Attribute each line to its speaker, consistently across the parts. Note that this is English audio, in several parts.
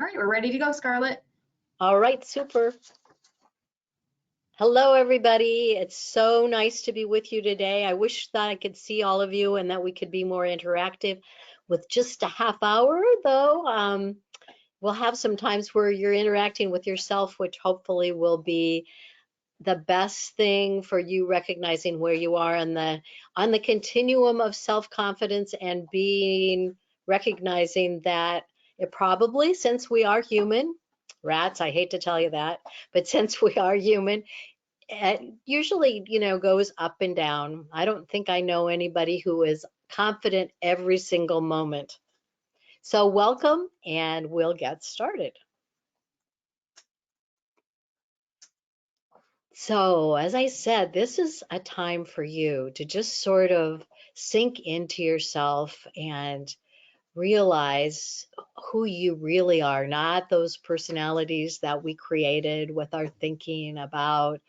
Speaker 1: All right, we're ready to go, Scarlett.
Speaker 2: All right, super. Hello, everybody. It's so nice to be with you today. I wish that I could see all of you and that we could be more interactive with just a half hour, though. We'll have some times where you're interacting with yourself, which hopefully will be the best thing for you recognizing where you are on the continuum of self-confidence and being recognizing that it probably, since we are human, rats, I hate to tell you that, but since we are human, it usually, goes up and down. I don't think I know anybody who is confident every single moment. So welcome, and we'll get started. So, as I said, this is a time for you to just sort of sink into yourself and realize who you really are, not those personalities that we created with our thinking about,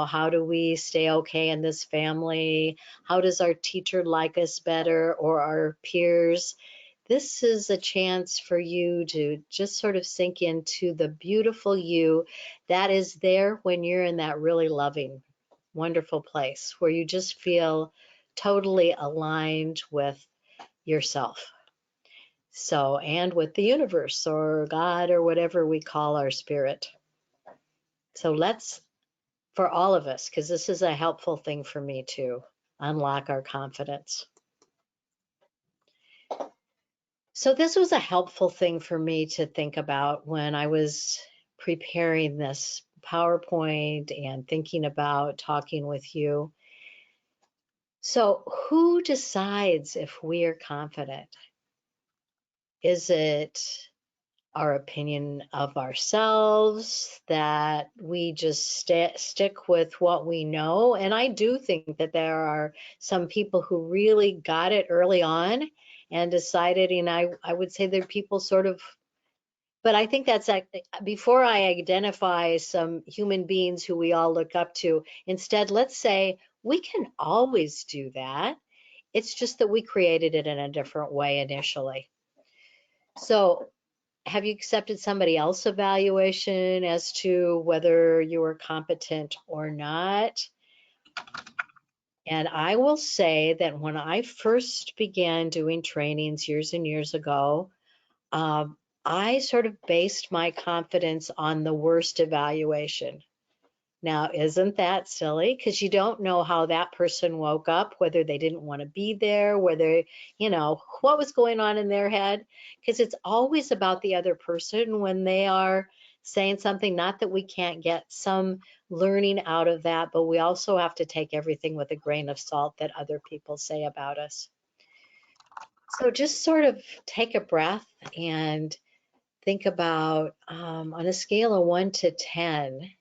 Speaker 2: how do we stay okay in this family? How does our teacher like us better or our peers? This is a chance for you to just sort of sink into the beautiful you that is there when you're in that really loving, wonderful place where you just feel totally aligned with yourself. So, and with the universe or God or whatever we call our spirit. So let's, for all of us, because this is a helpful thing for me to unlock our confidence. So this was a helpful thing for me to think about when I was preparing this PowerPoint and thinking about talking with you. So who decides if we are confident? Is it our opinion of ourselves that we just stick with what we know? And I do think that there are some people who really got it early on and decided, and I would say there are people sort of, but I think that's before I identify some human beings who we all look up to, instead, let's say we can always do that. It's just that we created it in a different way initially. So have you accepted somebody else's evaluation as to whether you were competent or not? And I will say that when I first began doing trainings years and years ago, I sort of based my confidence on the worst evaluation. Now, isn't that silly? Because you don't know how that person woke up, whether they didn't want to be there, whether, what was going on in their head. Because it's always about the other person when they are saying something. Not that we can't get some learning out of that, but we also have to take everything with a grain of salt that other people say about us. So just sort of take a breath and think about on a scale of 1 to 10,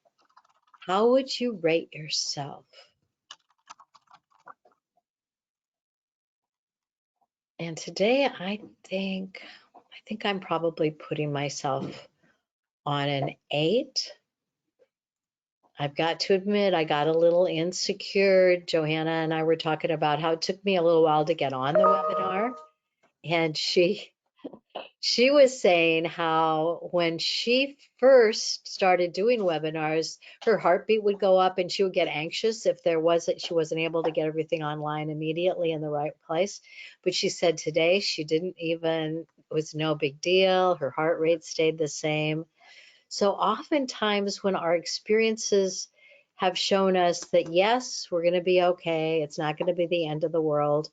Speaker 2: how would you rate yourself? And today I think I'm probably putting myself on an 8. I've got to admit I got a little insecure. Johanna and I were talking about how it took me a little while to get on the webinar, and she was saying how when she first started doing webinars, her heartbeat would go up and she would get anxious if she wasn't able to get everything online immediately in the right place. But she said today it was no big deal. Her heart rate stayed the same. So oftentimes when our experiences have shown us that yes, we're going to be okay, it's not going to be the end of the world,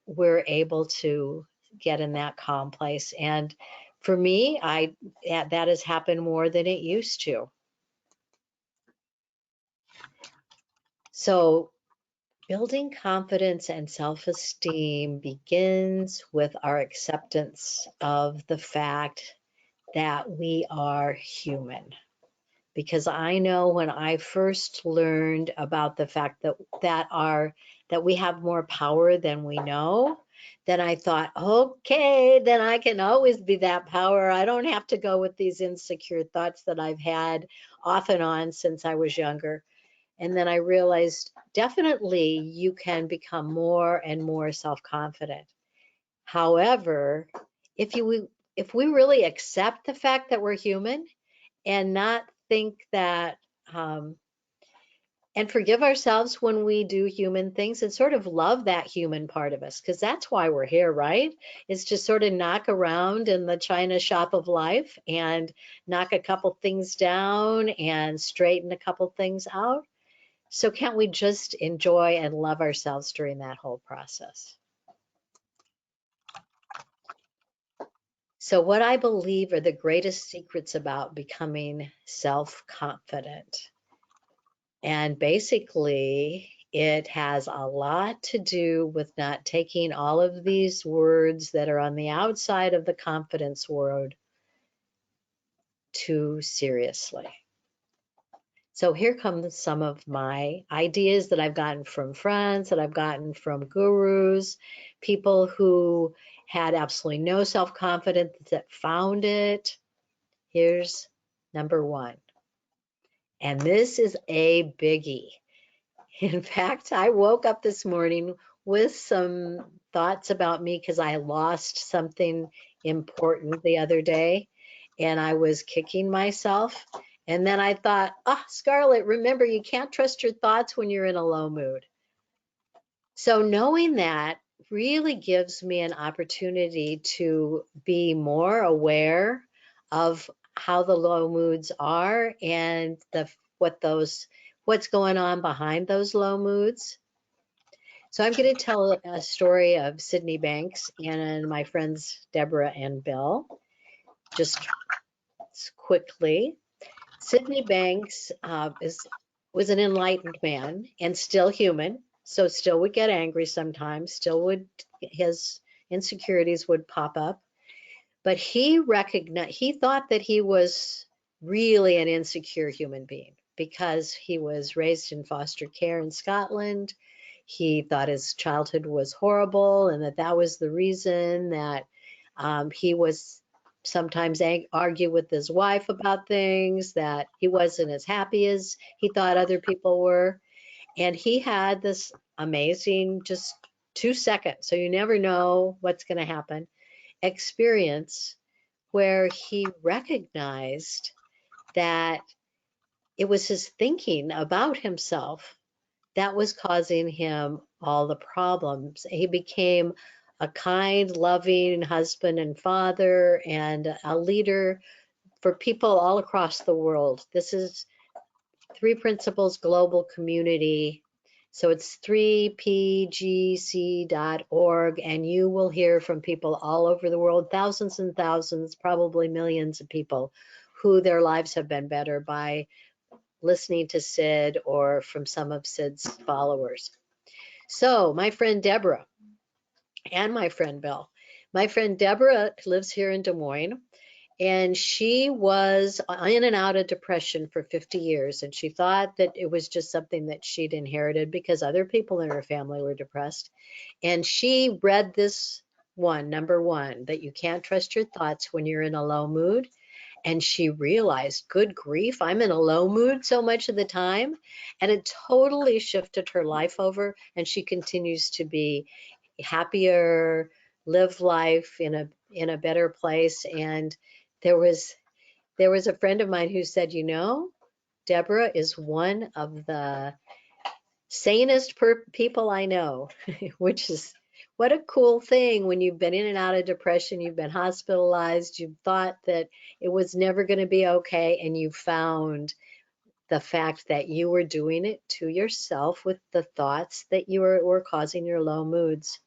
Speaker 2: we're able to get in that calm place. And for me, that has happened more than it used to. So building confidence and self-esteem begins with our acceptance of the fact that we are human. Because I know when I first learned about the fact that we have more power than we know, then I thought, okay, then I can always be that power. I don't have to go with these insecure thoughts that I've had off and on since I was younger. And then I realized definitely you can become more and more self-confident. However, if if we really accept the fact that we're human and not think that, um, and forgive ourselves when we do human things and sort of love that human part of us, because that's why we're here, right? Is to sort of knock around in the china shop of life and knock a couple things down and straighten a couple things out. So can't we just enjoy and love ourselves during that whole process? So what I believe are the greatest secrets about becoming self-confident. And basically, it has a lot to do with not taking all of these words that are on the outside of the confidence word too seriously. So here comes some of my ideas that I've gotten from friends, that I've gotten from gurus, people who had absolutely no self-confidence that found it. Here's number one. And this is a biggie. In fact, I woke up this morning with some thoughts about me because I lost something important the other day and I was kicking myself. And then I thought, ah, Scarlett, remember, you can't trust your thoughts when you're in a low mood. So knowing that really gives me an opportunity to be more aware of how the low moods are and what's going on behind those low moods. So I'm going to tell a story of Sydney Banks and my friends Deborah and Bill, just quickly. Sydney Banks was an enlightened man and still human, so still would get angry sometimes, still would, his insecurities would pop up, but he thought that he was really an insecure human being because he was raised in foster care in Scotland. He thought his childhood was horrible and that was the reason that he was sometimes argue with his wife about things, that he wasn't as happy as he thought other people were. And he had this amazing, just 2 seconds, so you never know what's going to happen, experience where he recognized that it was his thinking about himself that was causing him all the problems. He became a kind, loving husband and father and a leader for people all across the world. This is Three Principles Global Community. So it's 3pgc.org, and you will hear from people all over the world, thousands and thousands, probably millions of people who their lives have been better by listening to Sid or from some of Sid's followers. So my friend Deborah and my friend Bill. My friend Deborah lives here in Des Moines, and she was in and out of depression for 50 years. And she thought that it was just something that she'd inherited because other people in her family were depressed. And she read this one, number one, that you can't trust your thoughts when you're in a low mood. And she realized, good grief, I'm in a low mood so much of the time. And it totally shifted her life over. And she continues to be happier, live life in a better place. And there was a friend of mine who said, Deborah is one of the sanest people I know, which is what a cool thing when you've been in and out of depression, you've been hospitalized, you've thought that it was never going to be okay, and you found the fact that you were doing it to yourself with the thoughts that you were causing your low moods.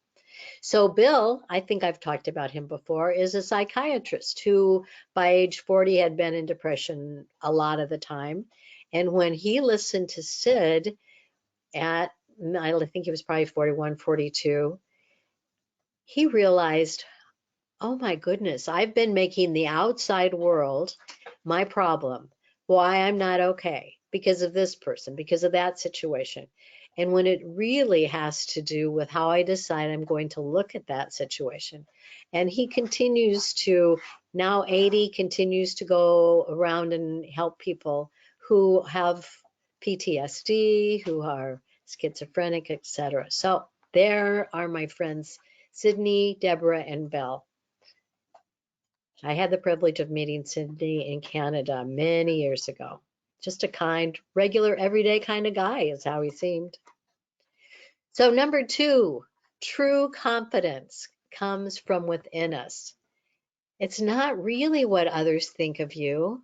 Speaker 2: So Bill, I think I've talked about him before, is a psychiatrist who by age 40 had been in depression a lot of the time. And when he listened to Sid at, I think he was probably 41, 42, he realized, oh my goodness, I've been making the outside world my problem, why I'm not okay, because of this person, because of that situation. And when it really has to do with how I decide I'm going to look at that situation. And he continues to, now 80, continues to go around and help people who have PTSD, who are schizophrenic, etc. So there are my friends, Sydney, Deborah, and Belle. I had the privilege of meeting Sydney in Canada many years ago. Just a kind, regular, everyday kind of guy is how he seemed. So, number two, true confidence comes from within us. It's not really what others think of you.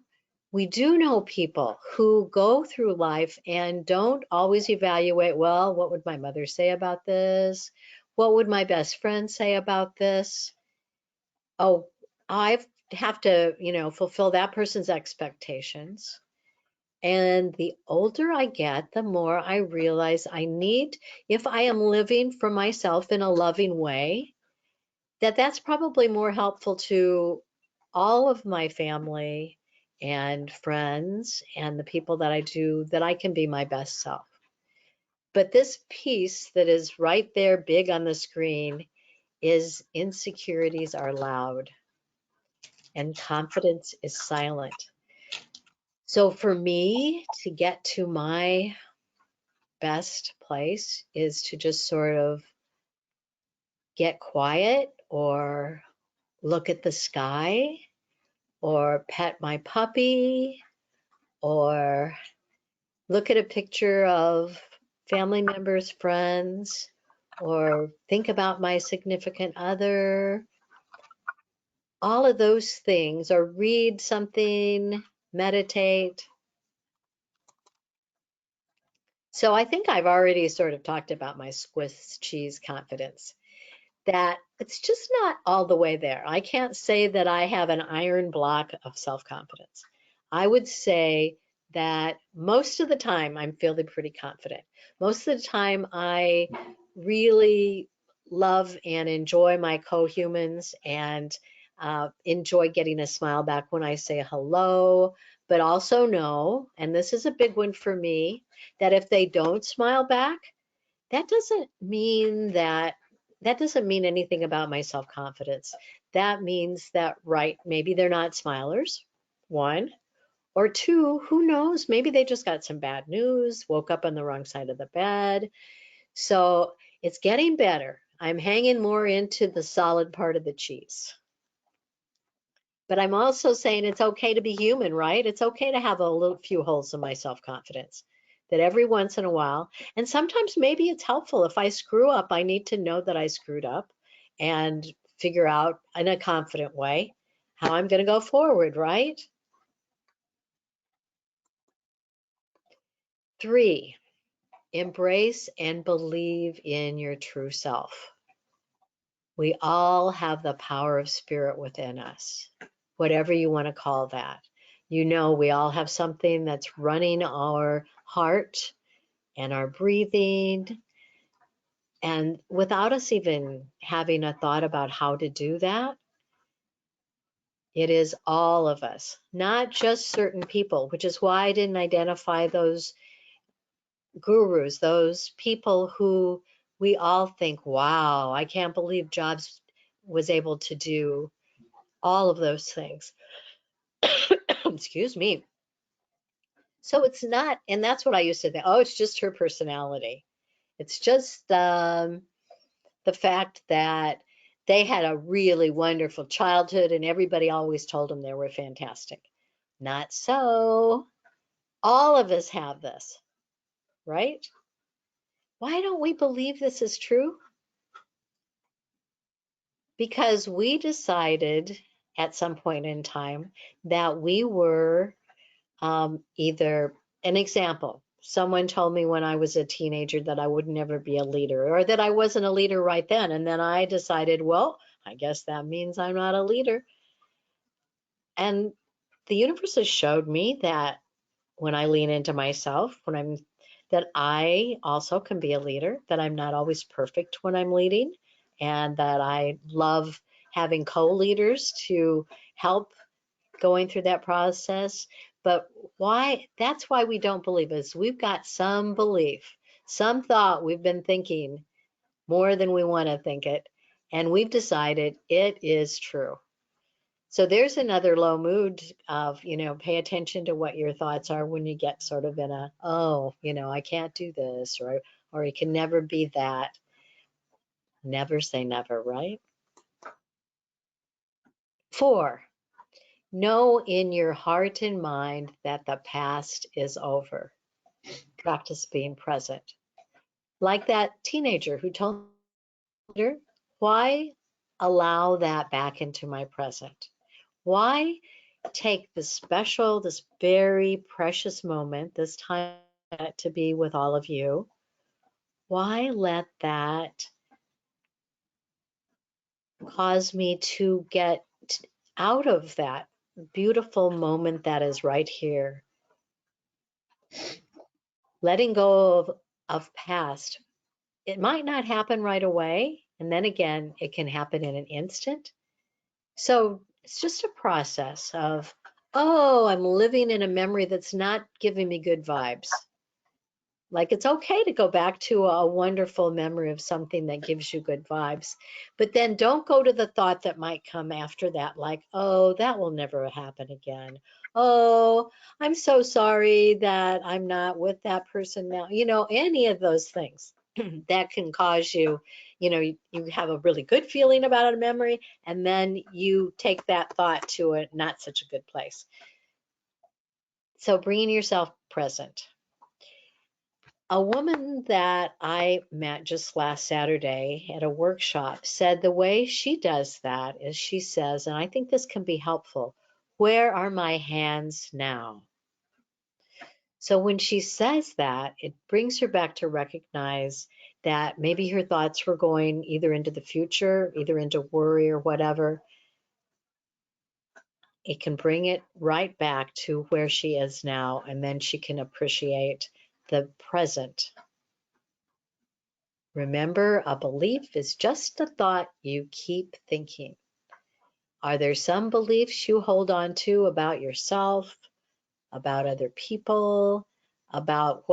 Speaker 2: We do know people who go through life and don't always evaluate, well, what would my mother say about this? What would my best friend say about this? Oh, I have to, fulfill that person's expectations. And the older I get, the more I realize I need, if I am living for myself in a loving way, that's probably more helpful to all of my family and friends and the people that I do, that I can be my best self. But this piece that is right there big on the screen is insecurities are loud and confidence is silent. So for me to get to my best place is to just sort of get quiet or look at the sky or pet my puppy or look at a picture of family members, friends, or think about my significant other. All of those things, or read something, meditate. So I think I've already sort of talked about my Swiss cheese confidence, that it's just not all the way there. I can't say that I have an iron block of self-confidence. I would say that most of the time I'm feeling pretty confident. Most of the time I really love and enjoy my co-humans and enjoy getting a smile back when I say hello, but also know, and this is a big one for me, that if they don't smile back, that doesn't mean anything about my self-confidence. That means that, right, maybe they're not smilers, one, or two, who knows, maybe they just got some bad news, woke up on the wrong side of the bed. So it's getting better. I'm hanging more into the solid part of the cheese. But I'm also saying it's okay to be human, right? It's okay to have a little few holes in my self-confidence. That every once in a while, and sometimes maybe it's helpful if I screw up, I need to know that I screwed up and figure out in a confident way how I'm going to go forward, right? Three, embrace and believe in your true self. We all have the power of spirit within us, whatever you want to call that. We all have something that's running our heart and our breathing. And without us even having a thought about how to do that, it is all of us, not just certain people, which is why I didn't identify those gurus, those people who we all think, wow, I can't believe Jobs was able to do all of those things. Excuse me. So it's not, and that's what I used to think. Oh, it's just her personality. It's just the fact that they had a really wonderful childhood and everybody always told them they were fantastic. Not so. All of us have this, right? Why don't we believe this is true? Because we decided at some point in time that we were either, an example, someone told me when I was a teenager that I would never be a leader or that I wasn't a leader right then. And then I decided, well, I guess that means I'm not a leader. And the universe has showed me that when I lean into myself, that I also can be a leader, that I'm not always perfect when I'm leading, and that I love having co-leaders to help going through that process. But that's why we don't believe is we've got some belief, some thought we've been thinking more than we want to think it, and we've decided it is true. So there's another low mood of, pay attention to what your thoughts are when you get sort of in a, oh, I can't do this, or it can never be that. Never say never, right? 4, Know in your heart and mind that the past is over. Practice being present. Like that teenager who told her, why allow that back into my present? Why take this special, this very precious moment, this time to be with all of you? Why let that cause me to get out of that beautiful moment that is right here? Letting go of past. It might not happen right away. And then again, it can happen in an instant. So it's just a process of, oh, I'm living in a memory that's not giving me good vibes. Like it's okay to go back to a wonderful memory of something that gives you good vibes. But then don't go to the thought that might come after that, like, oh, that will never happen again. Oh, I'm so sorry that I'm not with that person now. Any of those things that can cause you have a really good feeling about a memory, and then you take that thought to a not such a good place. So bringing yourself present. A woman that I met just last Saturday at a workshop said the way she does that is she says, and I think this can be helpful, where are my hands now? So when she says that, it brings her back to recognize that maybe her thoughts were going either into the future, either into worry or whatever. It can bring it right back to where she is now, and then she can appreciate the present. Remember, a belief is just a thought you keep thinking. Are there some beliefs you hold on to about yourself, about other people, about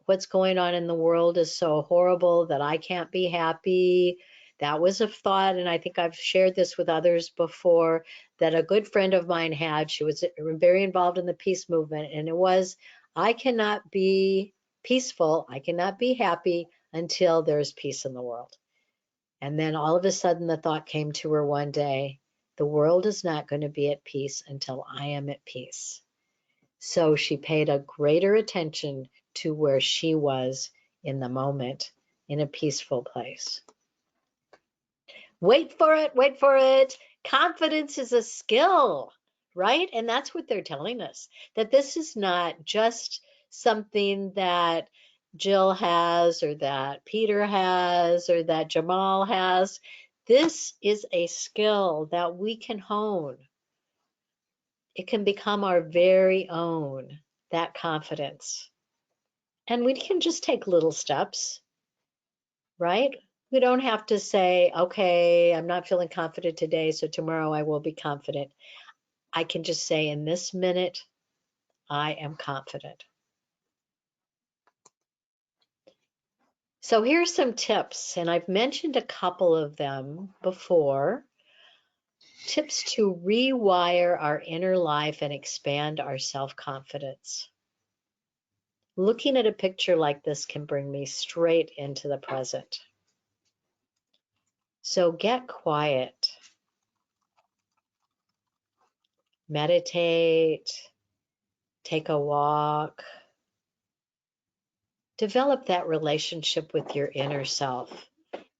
Speaker 2: what's going on in the world is so horrible that I can't be happy? That was a thought, and I think I've shared this with others before, that a good friend of mine had. She was very involved in the peace movement, and it was, I cannot be peaceful, I cannot be happy until there's peace in the world. And then all of a sudden the thought came to her one day, the world is not going to be at peace until I am at peace. So she paid a greater attention to where she was in the moment, in a peaceful place. Wait for it, wait for it. Confidence is a skill, right? And that's what they're telling us, that this is not just something that Jill has or that Peter has or that Jamal has. This is a skill that we can hone. It can become our very own, that confidence. And we can just take little steps, right? We don't have to say, okay, I'm not feeling confident today, so tomorrow I will be confident. I can just say, in this minute, I am confident. So here's some tips, and I've mentioned a couple of them before. Tips to rewire our inner life and expand our self-confidence. Looking at a picture like this can bring me straight into the present. So get quiet. Meditate, take a walk, develop that relationship with your inner self,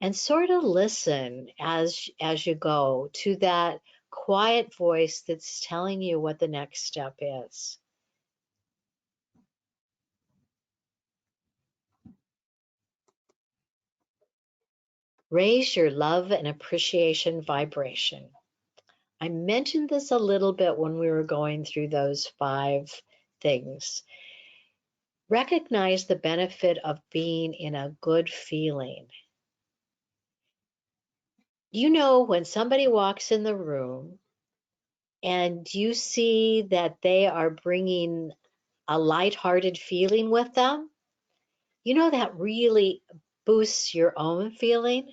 Speaker 2: and sort of listen as you go to that quiet voice that's telling you what the next step is. Raise your love and appreciation vibration. I mentioned this a little bit when we were going through those 5 things. Recognize the benefit of being in a good feeling. When somebody walks in the room and you see that they are bringing a lighthearted feeling with them, that really boosts your own feeling.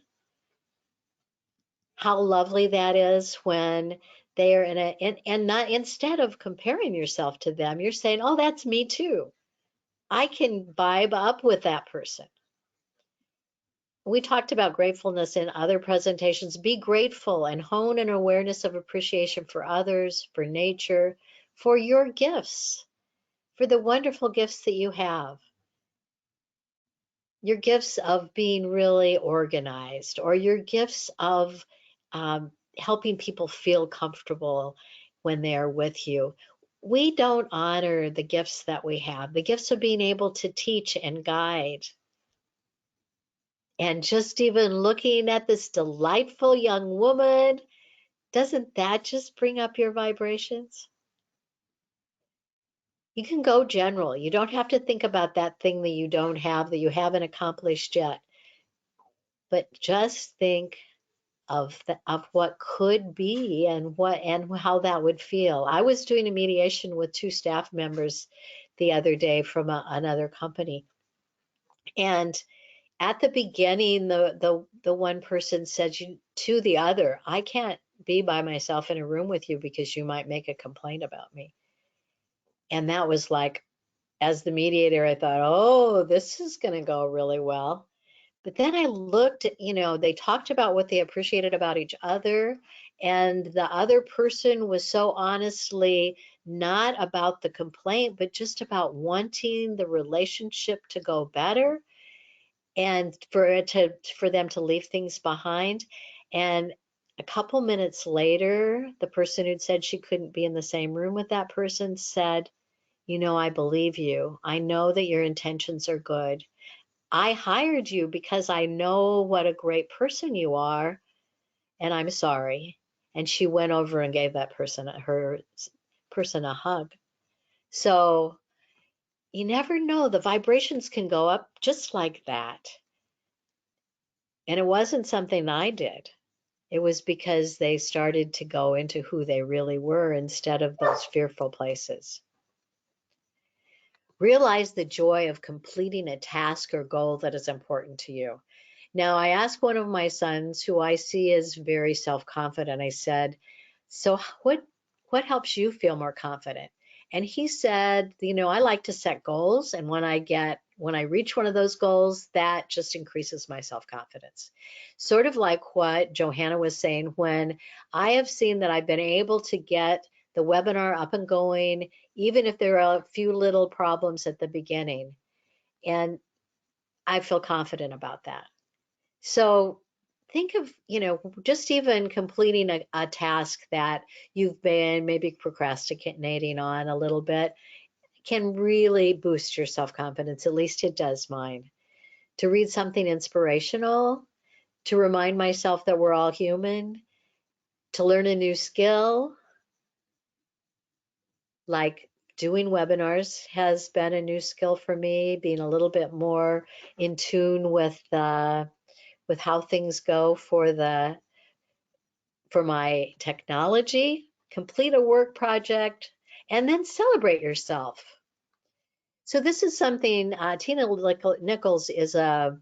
Speaker 2: How lovely that is when they are and not, instead of comparing yourself to them, you're saying, oh, that's me too. I can vibe up with that person. we talked about gratefulness in other presentations. Be grateful and hone an awareness of appreciation for others, for nature, for your gifts, for the wonderful gifts that you have. Your gifts of being really organized, or your gifts of helping people feel comfortable when they're with you. We don't honor the gifts that we have, the gifts of being able to teach and guide. And just even looking at this delightful young woman, doesn't that just bring up your vibrations? You can go general. You don't have to think about that thing that you don't have, that you haven't accomplished yet. But just think of what could be and how that would feel. I was doing a mediation with two staff members the other day from another company, and at the beginning, the one person said to the other, "I can't be by myself in a room with you because you might make a complaint about me." And that was like, as the mediator, I thought, "Oh, this is going to go really well." But then I looked at, they talked about what they appreciated about each other. And the other person was so honestly not about the complaint, but just about wanting the relationship to go better and for them to leave things behind. And a couple minutes later, the person who'd said she couldn't be in the same room with that person said, I believe you. I know that your intentions are good. I hired you because I know what a great person you are, and I'm sorry. And she went over and gave that person a hug. So you never know. The vibrations can go up just like that. And it wasn't something I did. It was because they started to go into who they really were instead of those fearful places. Realize the joy of completing a task or goal that is important to you. Now, I asked one of my sons, who I see as very self-confident, I said, "So what helps you feel more confident?" And he said, "I like to set goals, and when I reach one of those goals, that just increases my self-confidence." Sort of like what Johanna was saying, when I have seen that I've been able to get the webinar up and going, even if there are a few little problems at the beginning, and I feel confident about that. So think of, just even completing a task that you've been maybe procrastinating on a little bit can really boost your self-confidence. At least it does mine. To read something inspirational, to remind myself that we're all human, to learn a new skill, like doing webinars has been a new skill for me, being a little bit more in tune with how things go for my technology, complete a work project, and then celebrate yourself. So this is something, Tina Nichols is a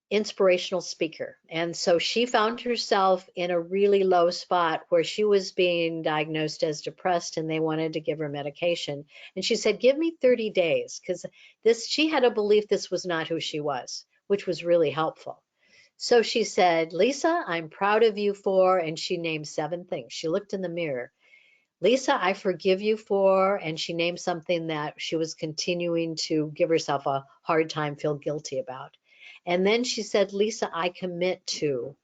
Speaker 2: inspirational speaker. And so she found herself in a really low spot where she was being diagnosed as depressed and they wanted to give her medication. And she said, "Give me 30 days," because she had a belief this was not who she was, which was really helpful. So she said, "Lisa, I'm proud of you for," and she named 7 things. She looked in the mirror. "Lisa, I forgive you for," and she named something that she was continuing to give herself a hard time, feel guilty about. And then she said, "Lisa, I commit to,"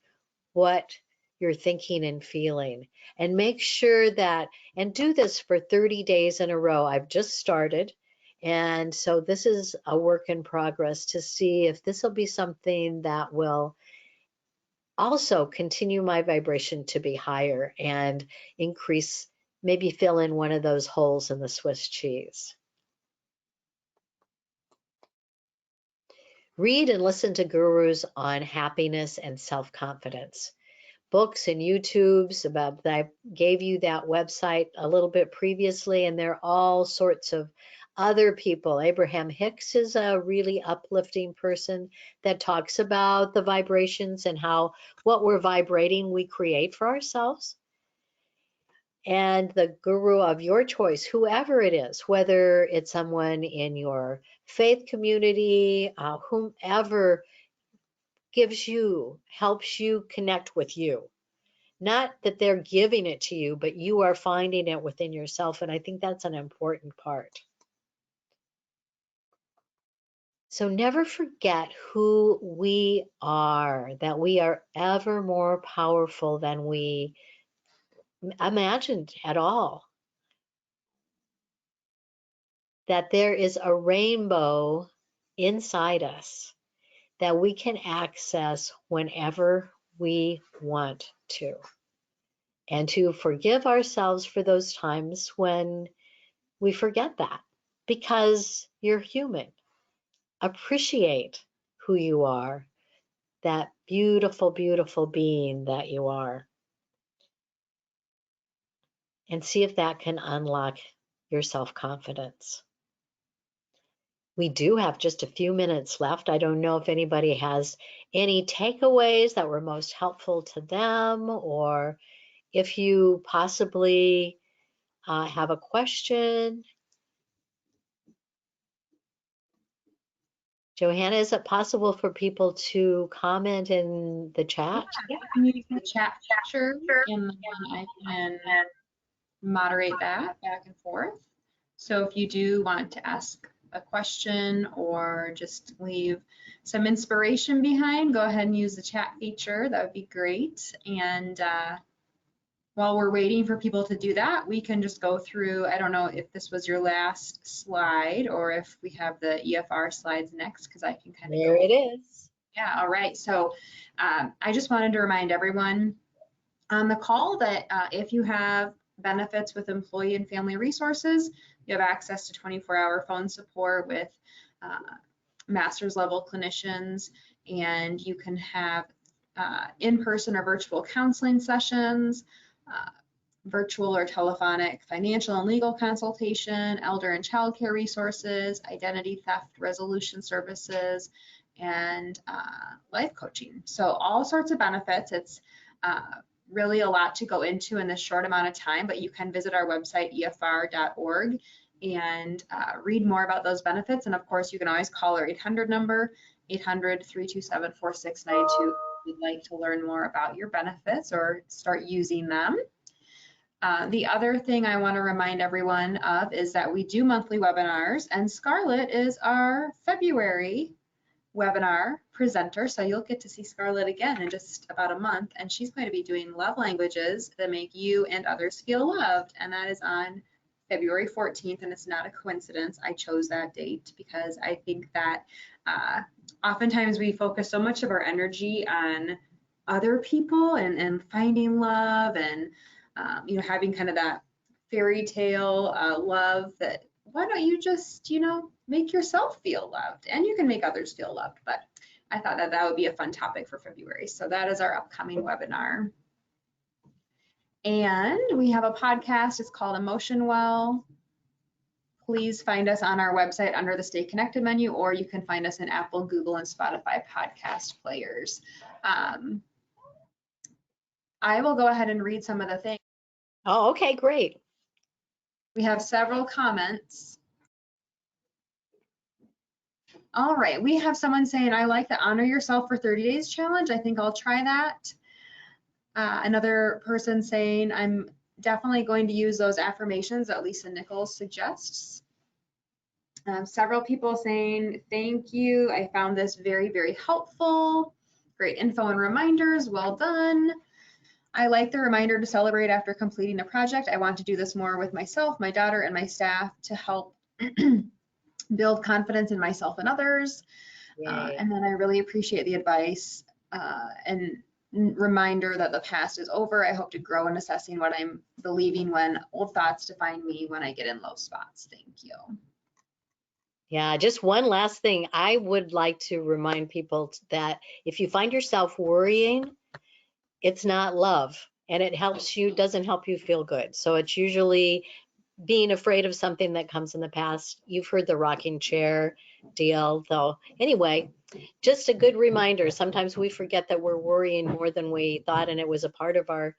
Speaker 2: what you're thinking and feeling. And make sure that, and do this for 30 days in a row. I've just started. And so this is a work in progress to see if this will be something that will also continue my vibration to be higher and increase, maybe fill in one of those holes in the Swiss cheese. Read and listen to gurus on happiness and self-confidence. Books and YouTubes about that. I gave you that website a little bit previously, and there are all sorts of other people. Abraham Hicks is a really uplifting person that talks about the vibrations and how what we're vibrating we create for ourselves. And the guru of your choice, whoever it is, whether it's someone in your faith community, whomever gives you, helps you connect with you. Not that they're giving it to you, but you are finding it within yourself. And I think that's an important part. So never forget who we are, that we are ever more powerful than we imagined at all. That there is a rainbow inside us that we can access whenever we want to. And to forgive ourselves for those times when we forget that, because you're human. Appreciate who you are, that beautiful, beautiful being that you are, and see if that can unlock your self-confidence. We do have just a few minutes left. I don't know if anybody has any takeaways that were most helpful to them, or if you possibly have a question. Johanna, is it possible for people to comment in the chat?
Speaker 1: Yeah, you can use the chat feature, and then I can moderate that back and forth. So if you do want to ask a question or just leave some inspiration behind, go ahead and use the chat feature. That would be great. And while we're waiting for people to do that, we can just go through, I don't know if this was your last slide or if we have the EFR slides next, because I can kind of go.
Speaker 2: There it is.
Speaker 1: Yeah, all right. So I just wanted to remind everyone on the call that if you have benefits with employee and family resources, you have access to 24-hour phone support with master's level clinicians, and you can have in-person or virtual counseling sessions, virtual or telephonic financial and legal consultation, elder and child care resources, identity theft resolution services, and life coaching. So all sorts of benefits. It's really a lot to go into in this short amount of time, but you can visit our website, efr.org, and read more about those benefits. And of course, you can always call our 800 number, 800-327-4692, if you'd like to learn more about your benefits or start using them. The other thing I want to remind everyone of is that we do monthly webinars, and Scarlett is our February webinar presenter, so you'll get to see Scarlett again in just about a month, and she's going to be doing love languages that make you and others feel loved, and that is on February 14th, and it's not a coincidence I chose that date because I think that oftentimes we focus so much of our energy on other people and finding love and you know, having kind of that fairy tale love, that why don't you just, you know, make yourself feel loved, and you can make others feel loved. But I thought that that would be a fun topic for February. So that is our upcoming webinar. And we have a podcast. It's called Emotion Well. Please find us on our website under the Stay Connected menu, or you can find us in Apple, Google, and Spotify podcast players. I will go ahead and read some of the things.
Speaker 2: Oh, okay, great.
Speaker 1: We have several comments. All right, we have someone saying, I like the Honor Yourself for 30 Days challenge. I think I'll try that. Another person saying, I'm definitely going to use those affirmations that Lisa Nichols suggests. Several people saying, thank you. I found this very, very helpful. Great info and reminders. Well done. I like the reminder to celebrate after completing a project. I want to do this more with myself, my daughter, and my staff to help build confidence in myself and others. And then I really appreciate the advice and reminder that the past is over. I hope to grow in assessing what I'm believing when old thoughts define me when I get in low spots. Thank you.
Speaker 2: Yeah, just one last thing. I would like to remind people that if you find yourself worrying, it's not love, and it helps you, doesn't help you feel good. So it's usually being afraid of something that comes in the past. You've heard the rocking chair deal, though. Anyway, just a good reminder. Sometimes we forget that we're worrying more than we thought, and it was a part of our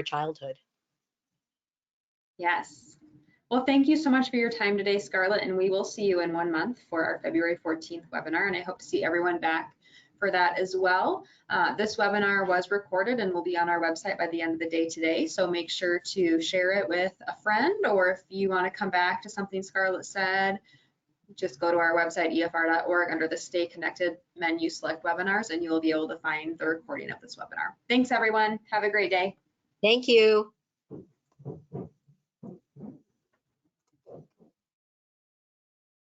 Speaker 2: childhood.
Speaker 1: Yes. Well, thank you so much for your time today, Scarlett, and we will see you in 1 month for our February 14th webinar, and I hope to see everyone back for that as well. This webinar was recorded and will be on our website by the end of the day today. So make sure to share it with a friend, or if you want to come back to something Scarlett said, just go to our website, efr.org, under the Stay Connected menu, select webinars, and you will be able to find the recording of this webinar. Thanks, everyone. Have a great day.
Speaker 2: Thank you.